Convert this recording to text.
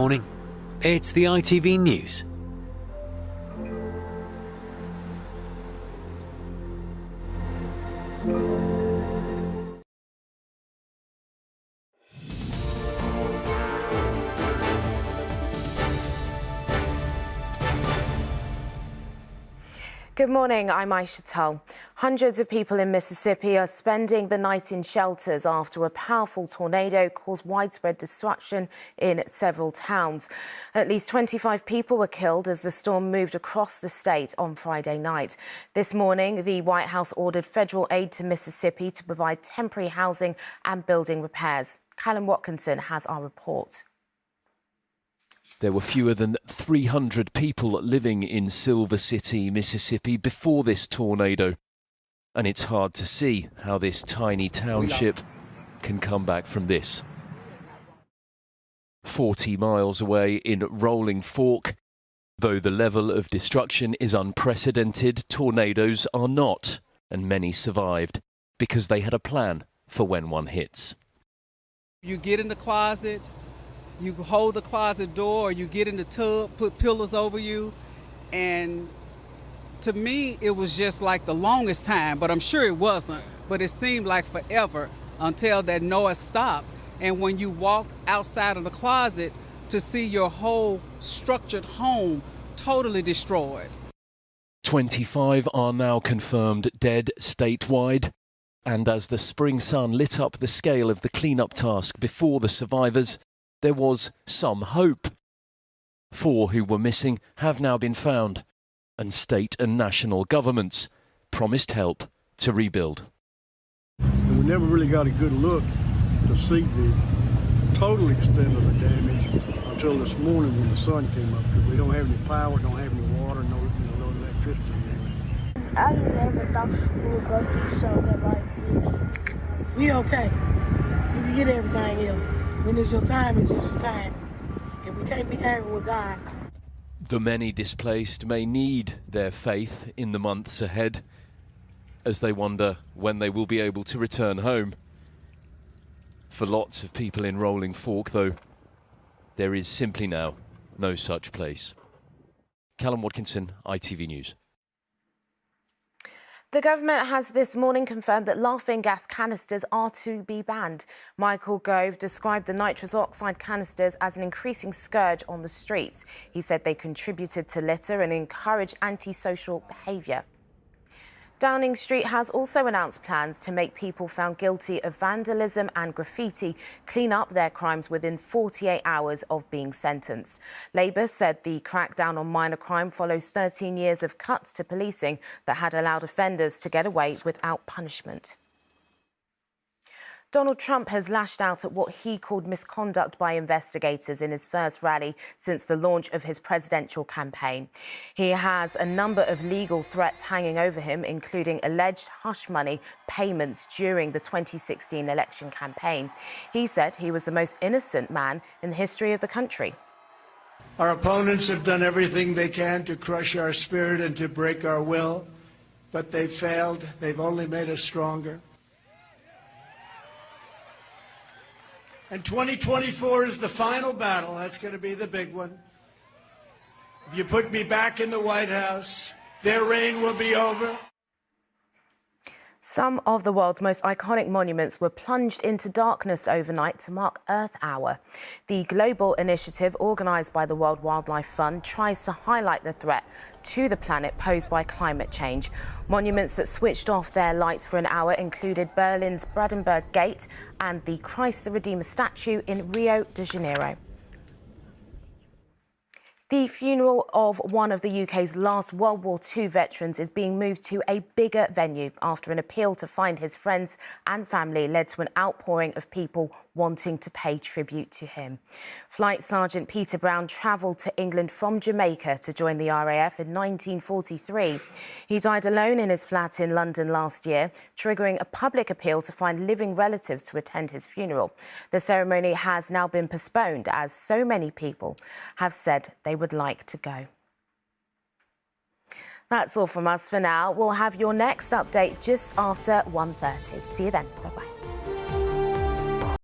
Morning. It's the ITV News. Good morning, I'm Aisha Tull. Hundreds of people in Mississippi are spending the night in shelters after a powerful tornado caused widespread destruction in several towns. At least 25 people were killed as the storm moved across the state on Friday night. This morning, the White House ordered federal aid to Mississippi to provide temporary housing and building repairs. Callum Watkinson has our report. There were fewer than 300 people living in Silver City, Mississippi before this tornado. And it's hard to see how this tiny township can come back from this. 40 miles away in Rolling Fork, though the level of destruction is unprecedented, tornadoes are not, and many survived because they had a plan for when one hits. You get in the closet, you hold the closet door, or you get in the tub, put pillows over you, and to me, it was just like the longest time, but I'm sure it wasn't, but it seemed like forever until that noise stopped. And when you walk outside of the closet to see your whole structured home totally destroyed. 25 are now confirmed dead statewide. And as the spring sun lit up the scale of the cleanup task before the survivors, there was some hope. 4 who were missing have now been found, and state and national governments promised help to rebuild. And we never really got a good look to see the total extent of the damage until this morning when the sun came up, because we don't have any power, don't have any water, no electricity. I never thought we would go through something like this. We okay. We can get everything else. When it's your time, it's just your time. And we can't be angry with God. The many displaced may need their faith in the months ahead as they wonder when they will be able to return home. For lots of people in Rolling Fork, though, there is simply now no such place. Callum Watkinson, ITV News. The government has this morning confirmed that laughing gas canisters are to be banned. Michael Gove described the nitrous oxide canisters as an increasing scourge on the streets. He said they contributed to litter and encouraged antisocial behaviour. Downing Street has also announced plans to make people found guilty of vandalism and graffiti clean up their crimes within 48 hours of being sentenced. Labour said the crackdown on minor crime follows 13 years of cuts to policing that had allowed offenders to get away without punishment. Donald Trump has lashed out at what he called misconduct by investigators in his first rally since the launch of his presidential campaign. He has a number of legal threats hanging over him, including alleged hush money payments during the 2016 election campaign. He said he was the most innocent man in the history of the country. Our opponents have done everything they can to crush our spirit and to break our will, but they've failed. They've only made us stronger. And 2024 is the final battle. That's going to be the big one. If you put me back in the White House, their reign will be over. Some of the world's most iconic monuments were plunged into darkness overnight to mark Earth Hour. The global initiative organised by the World Wildlife Fund tries to highlight the threat to the planet posed by climate change. Monuments that switched off their lights for an hour included Berlin's Brandenburg Gate and the Christ the Redeemer statue in Rio de Janeiro. The funeral of one of the UK's last World War II veterans is being moved to a bigger venue after an appeal to find his friends and family led to an outpouring of people wanting to pay tribute to him. Flight Sergeant Peter Brown travelled to England from Jamaica to join the RAF in 1943. He died alone in his flat in London last year, triggering a public appeal to find living relatives to attend his funeral. The ceremony has now been postponed as so many people have said they would like to go. That's all from us for now. We'll have your next update just after 1:30. See you then. Bye-bye.